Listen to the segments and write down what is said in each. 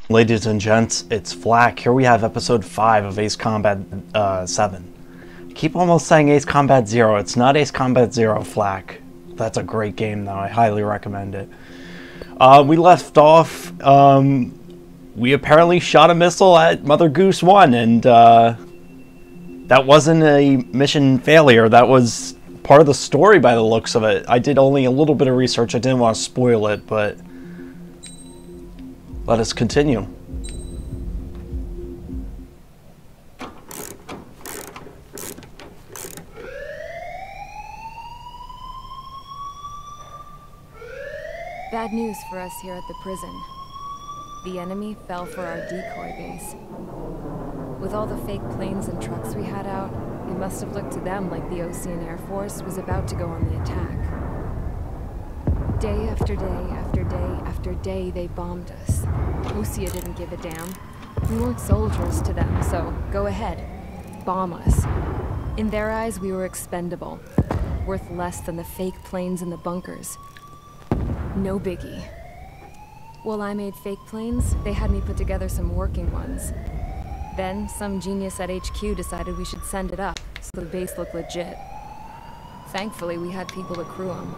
Ladies and gents, it's Flack. Here we have episode 5 of Ace Combat 7. I keep almost saying Ace Combat 0. It's not Ace Combat 0, Flack. That's a great game, though. I highly recommend it. We left off, we apparently shot a missile at Mother Goose 1, and that wasn't a mission failure. That was part of the story by the looks of it. I did only a little bit of research. I didn't want to spoil it, but let us continue. Bad news for us here at the prison. The enemy fell for our decoy base. With all the fake planes and trucks we had out, it must have looked to them like the Ocean Air Force was about to go on the attack. Day after day after day after day, they bombed us. Osea didn't give a damn. We weren't soldiers to them, so go ahead. Bomb us. In their eyes, we were expendable. Worth less than the fake planes in the bunkers. No biggie. While I made fake planes, they had me put together some working ones. Then, some genius at HQ decided we should send it up, so the base looked legit. Thankfully, we had people to crew them.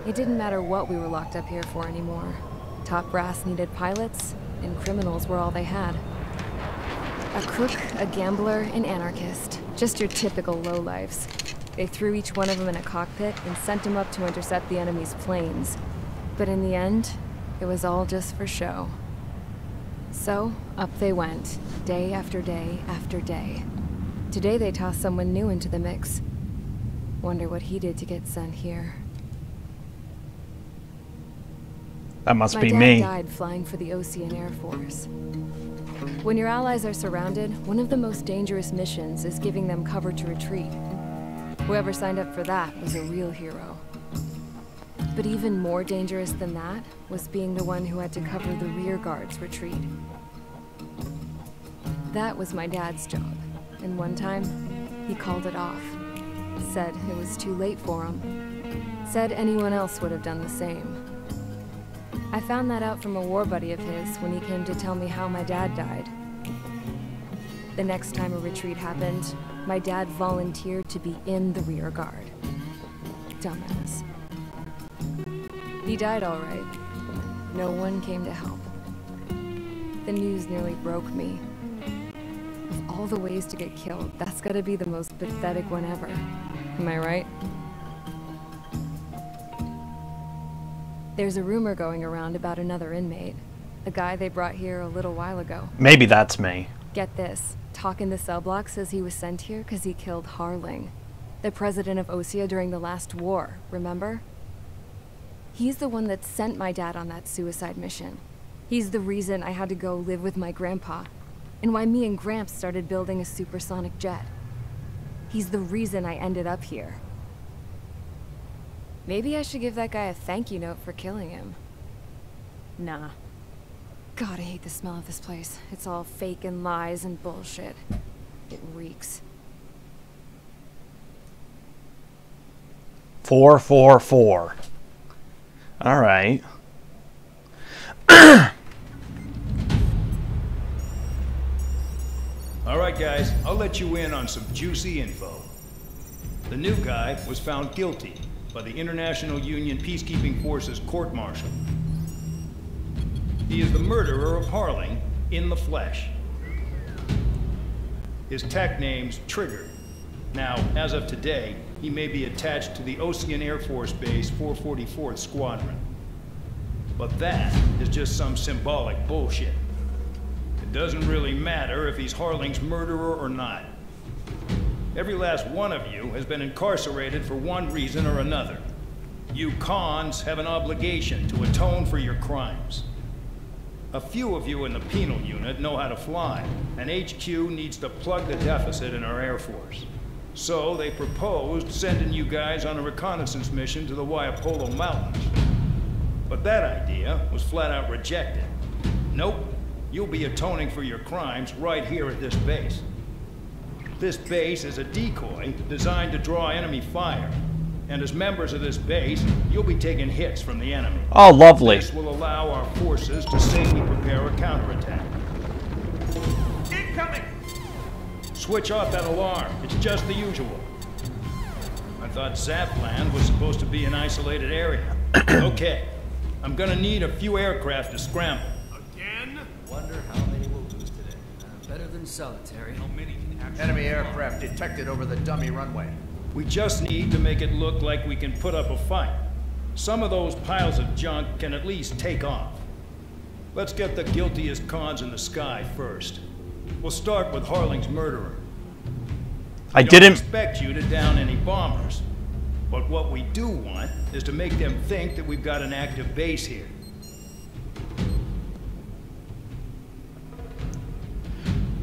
It didn't matter what we were locked up here for anymore. Top brass needed pilots, and criminals were all they had. A crook, a gambler, an anarchist. Just your typical lowlifes. They threw each one of them in a cockpit and sent them up to intercept the enemy's planes. But in the end, it was all just for show. So, up they went, day after day after day. Today they tossed someone new into the mix. Wonder what he did to get sent here. That must be me. My dad died flying for the Ocean Air Force. When your allies are surrounded, one of the most dangerous missions is giving them cover to retreat. Whoever signed up for that was a real hero. But even more dangerous than that was being the one who had to cover the rear guard's retreat. That was my dad's job, and one time, he called it off. Said it was too late for him. Said anyone else would have done the same. I found that out from a war buddy of his when he came to tell me how my dad died. The next time a retreat happened, my dad volunteered to be in the rear guard. Dumbass. He died all right. No one came to help. The news nearly broke me. Of all the ways to get killed, that's gotta be the most pathetic one ever. Am I right? There's a rumor going around about another inmate. A guy they brought here a little while ago. Maybe that's me. Get this. Talk in the cell block says he was sent here because he killed Harling, the president of Osea during the last war, remember? He's the one that sent my dad on that suicide mission. He's the reason I had to go live with my grandpa, and why me and Gramps started building a supersonic jet. He's the reason I ended up here. Maybe I should give that guy a thank you note for killing him. Nah. God, I hate the smell of this place. It's all fake and lies and bullshit. It reeks. 444. All right. All right, guys, I'll let you in on some juicy info. The new guy was found guilty by the International Union Peacekeeping Forces court-martial. He is the murderer of Harling in the flesh. His tech name's Trigger. Now, as of today, he may be attached to the Ocean Air Force Base 444th Squadron. But that is just some symbolic bullshit. It doesn't really matter if he's Harling's murderer or not. Every last one of you has been incarcerated for one reason or another. You cons have an obligation to atone for your crimes. A few of you in the penal unit know how to fly, and HQ needs to plug the deficit in our Air Force. So they proposed sending you guys on a reconnaissance mission to the Waiapolo Mountains. But that idea was flat out rejected. Nope, you'll be atoning for your crimes right here at this base. This base is a decoy designed to draw enemy fire. And as members of this base, you'll be taking hits from the enemy. Oh, lovely. This will allow our forces to safely prepare a counterattack. Incoming! Switch off that alarm. It's just the usual. I thought Zapland was supposed to be an isolated area. Okay. I'm gonna need a few aircraft to scramble. Again? Wonder how many we'll lose today. Better than solitary. How many can actually... Enemy aircraft detected over the dummy runway. We just need to make it look like we can put up a fight. Some of those piles of junk can at least take off. Let's get the guiltiest cons in the sky first. We'll start with Harling's murderer. I don't didn't expect you to down any bombers. But what we do want is to make them think that we've got an active base here.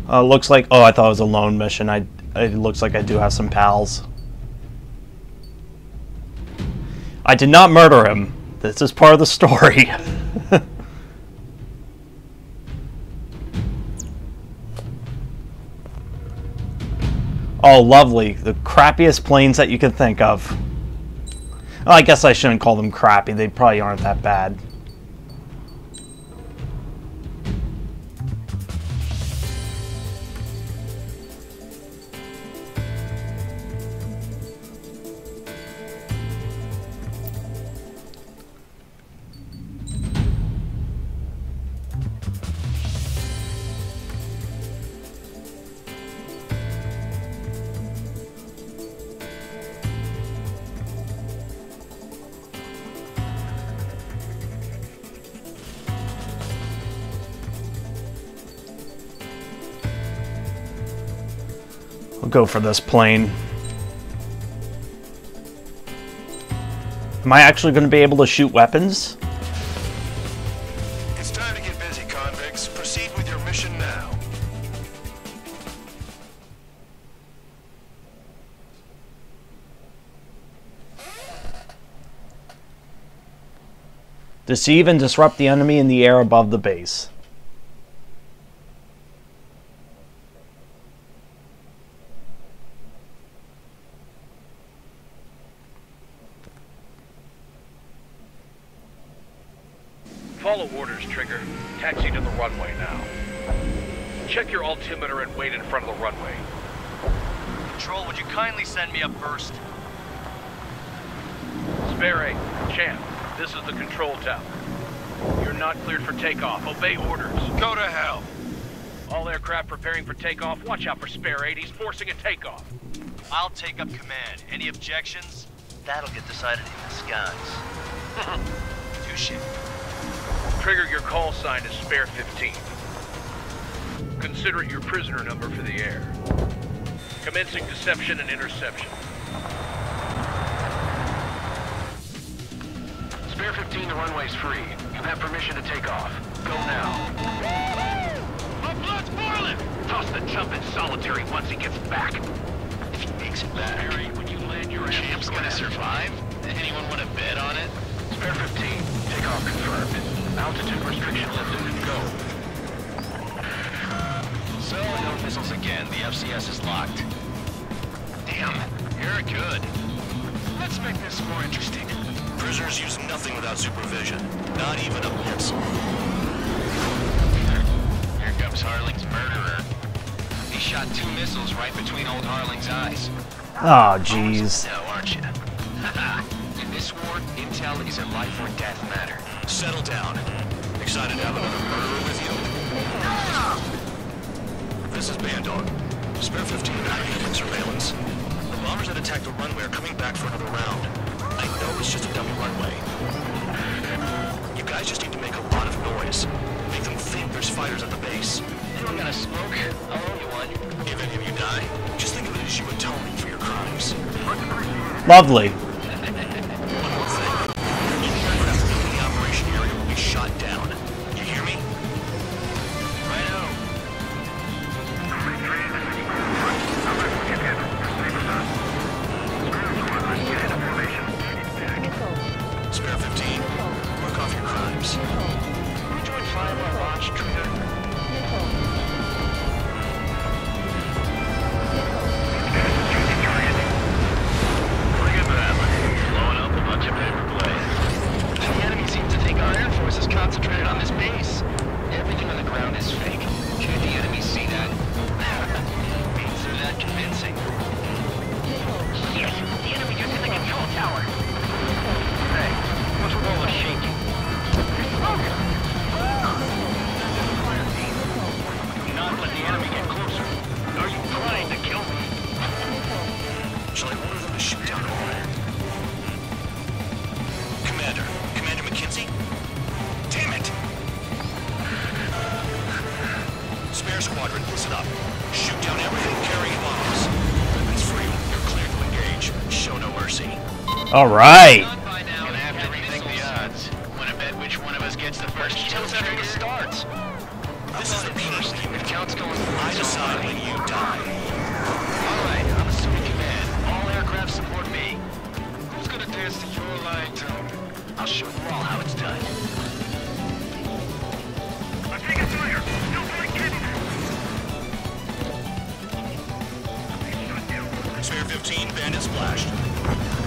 looks like, oh, I thought it was a lone mission. It looks like I do have some pals. I did not murder him. This is part of the story. Oh, lovely. The crappiest planes that you could think of. Well, I guess I shouldn't call them crappy. They probably aren't that bad. We'll go for this plane. Am I actually going to be able to shoot weapons? It's time to get busy, convicts. Proceed with your mission now. Deceive and disrupt the enemy in the air above the base. Follow orders, Trigger. Taxi to the runway now. Check your altimeter and wait in front of the runway. Control, would you kindly send me up first? Spare 8, Champ, this is the control tower. You're not cleared for takeoff. Obey orders. Go to hell. All aircraft preparing for takeoff. Watch out for Spare 8. He's forcing a takeoff. I'll take up command. Any objections? That'll get decided in the skies. Touche. Trigger, your call sign is Spare 15. Consider it your prisoner number for the air. Commencing deception and interception. Spare 15, the runway's free. You have permission to take off. Go now. My blood's boiling! Toss the chump in solitary once he gets back. If he makes it back. Barry, when you land your Champ's gonna survive? Anyone want to bet on it? Spare 15, takeoff confirmed. Altitude restriction lifted. Go. So, no missiles again. The FCS is locked. Damn, you're good. Let's make this more interesting. Prisoners use nothing without supervision. Not even a missile. Here comes Harling's murderer. He shot 2 missiles right between old Harling's eyes. Oh, jeez. No, aren't you? In this war, intel is a life or death matter. Settle down. Excited to have another murderer with you? This is Bandog. Spare 15 in surveillance. The bombers that attacked the runway are coming back for another round. I know it's just a dummy runway. You guys just need to make a lot of noise. Make them think there's fighters at the base. You don't gotta smoke. I'll owe you one. If any of you die, just think of it as you atoning for your crimes. Lovely. One more thing. Any aircraft in the operation area will be shot down. You hear me? Righto. Spare 15. Work off your crimes. Can we join 5 on launch, Trigger? Bring it back. All right. Gonna have to rethink the odds. Wanna bet which one of us gets the first kill after it starts? This is the first game. If counts going, I decide when you die. Alright, I'm assuming command. All aircraft support me. Who's gonna dance to your line tone? I'll show you all how it's done. I'm taking fire! Don't break it! Spare 15, bandit splashed.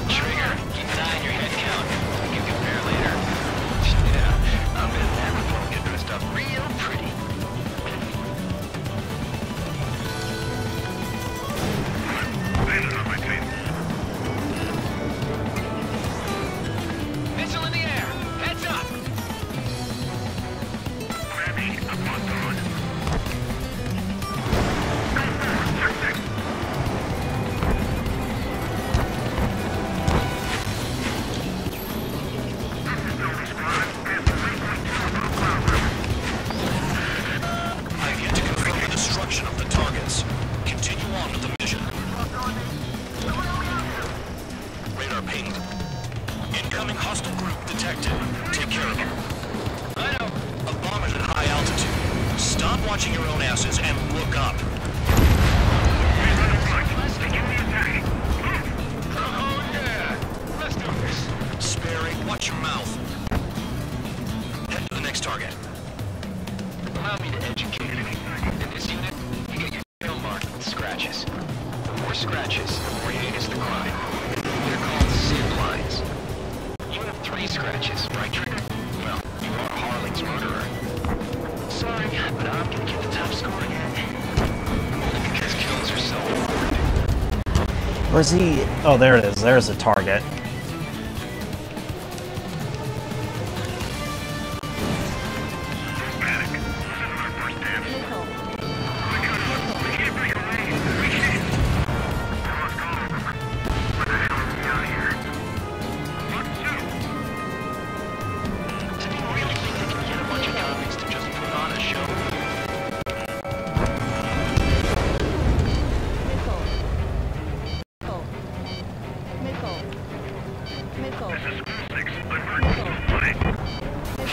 Trigger, keep an eye on your head count. We can compare later. Yeah, I'm in there before we get dressed up real pretty. Missile in the air! Heads up! I've yet to confirm the destruction of the targets. Continue on with the mission. Radar pinged. Incoming hostile group detected. Take care of them. I know. A bomber's at high altitude. Stop watching your own asses and look up. Oh yeah! Let's do this. Sperry, watch your mouth. Head to the next target. Allow me to educate you. In this unit, you get your kill marked with scratches. The more scratches, the more heinous the crime. They're called SID lines. You have 3 scratches, right, Trigger? Well, you are Harling's murderer. Sorry, but I'm gonna get the top score again. Because kills are so important. Where's he? Oh, there it is. There's a target. Do you really think they can get a bunch of convicts to just put on a show?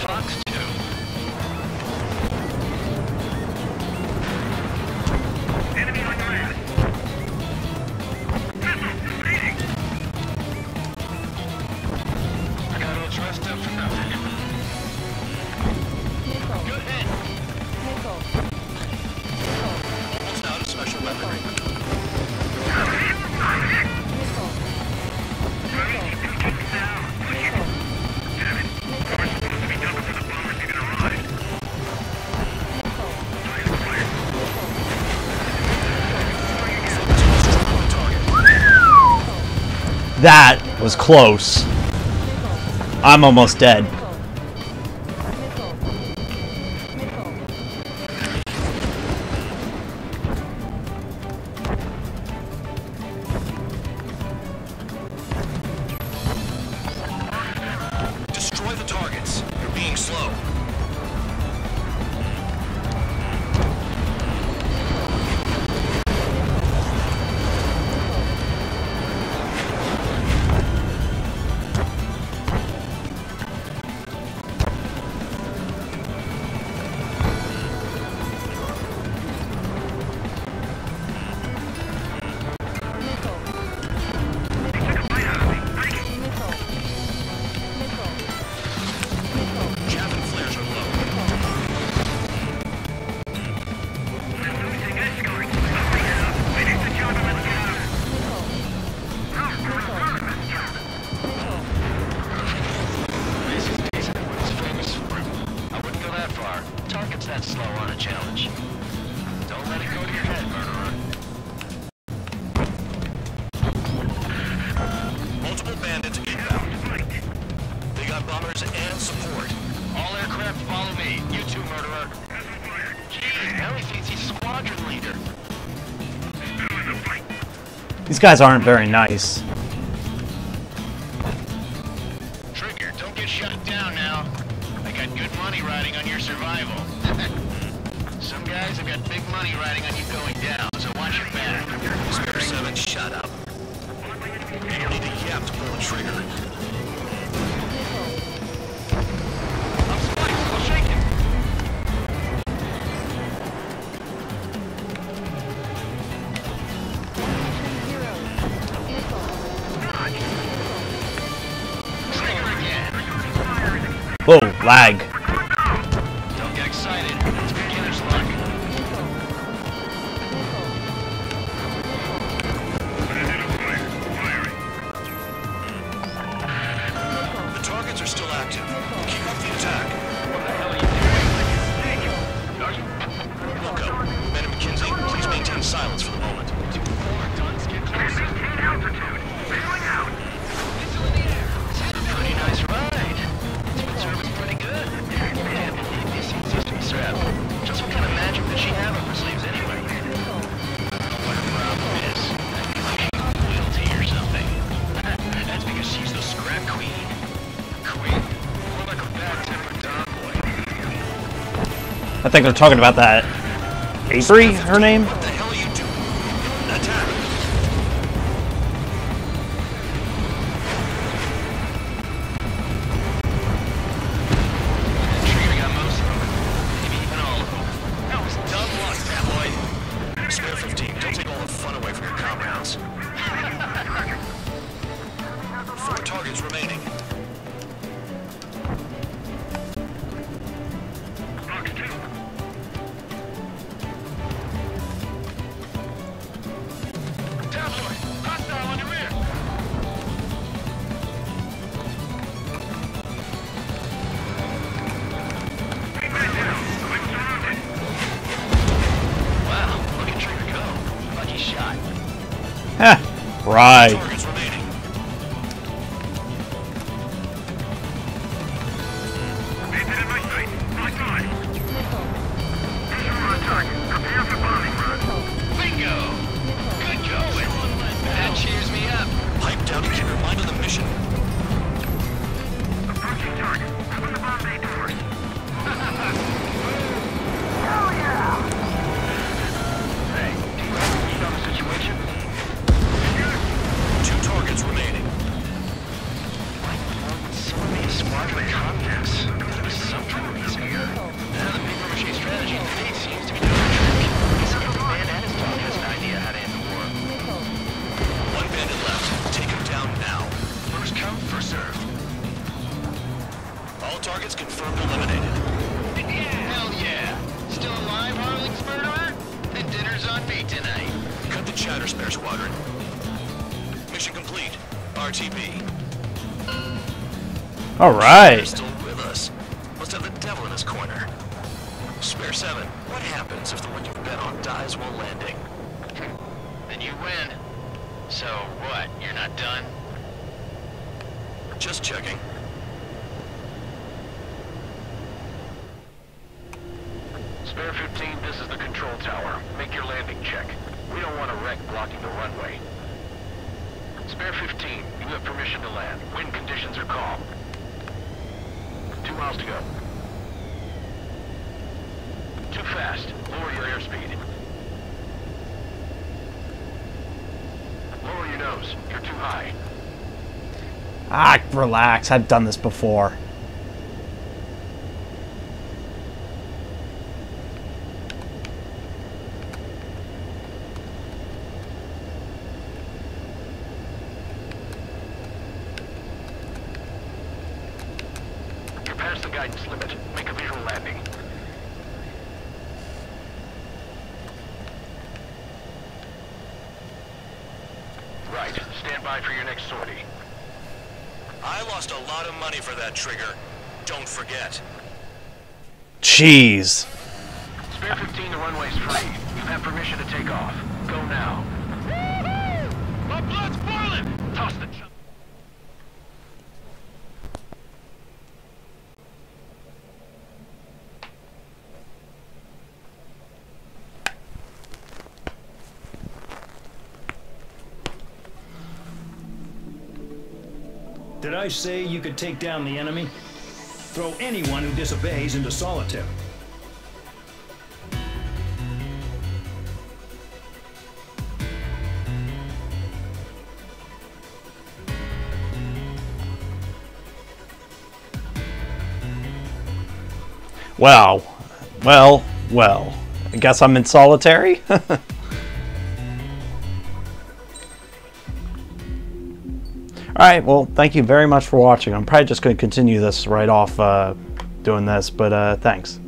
Fox 2. Enemy on your ass. I got all dressed up for nothing. Good hit. Almost out of special weaponry. That was close. I'm almost dead. Destroy the targets. You're being slow. Javelin flares are low. This is basically what it's famous for. I wouldn't go that far. Target's that slow on a challenge. Don't let it go to your head, murderer. Multiple bandits inbound. They got bombers and support. All aircraft follow me. You too, murderer. Gee, now he thinks he's squadron leader. These guys aren't very nice. Trigger, don't get shut down now. I got good money riding on your survival. Some guys have got big money riding on you going down, so watch your back. Spare 7, shut up. You don't need to yell. gap to pull the trigger. I'm spliced. I'll shake him. Whoa, lag. Don't get excited. It's beginner's luck. The targets are still active. Keep up the attack. What the hell are you doing? Loco, Ben and McKenzie, please maintain silence for the moment. Pretty nice ride. Food service pretty good. Damn, this seems to be strapped. Just what kind of magic does she have up her sleeves anyway? What her problem is, like she's loyalty or something. That's because she's the scrap queen. Queen? More like a bad-tempered tomboy. I think they're talking about that. Avery, her name? What the hell are you doing? Attack! Trigger got most of them. Maybe even all of them. That was dumb luck, tabloid. Spare 15, don't take all the fun away from your comrades. 4 targets remaining. Tabloid! Hostile on your rear! Wow, look at Trigger go. Lucky shot. Heh, right. Targets remaining. Bingo! Good going! That cheers me up. Pipe down to keep your mind on the mission. Hey, do you have a read on the situation? 2 targets remaining. Some of these squadron contacts. Gotta be some kind of reason. Now the paper mache strategy to date seems to be doing the trick. Guess the man and his dog has an idea how to end the war. 1 bandit left. Take him down now. First come, first served. All targets confirmed eliminated. Hell yeah! Still alive, Harling's murderer? Then dinner's on me tonight. Cut the chatter, Spare Squadron. Mission complete. RTB. All right. Still with us. Must have the devil in his corner. Spare 7, what happens if the one you've bet on dies while landing? Then you win. So what? You're not done? Just checking. Spare 15, this is the control tower. Make your landing check. We don't want a wreck blocking the runway. Spare 15, you have permission to land. Wind conditions are calm. 2 miles to go. Too fast. Lower your airspeed. Lower your nose. You're too high. Ah, relax. I've done this before. You're past the guidance limit. Make a visual landing. Right. Stand by for your next sortie. I lost a lot of money for that trigger. Don't forget. Jeez. Spare 15, the runway's free. You have permission to take off. Go now. My blood's boiling! Toss the jump. Did I say you could take down the enemy? Throw anyone who disobeys into solitary. Wow. Well. I guess I'm in solitary? Alright, well, thank you very much for watching. I'm probably just going to continue this right off doing this, but thanks.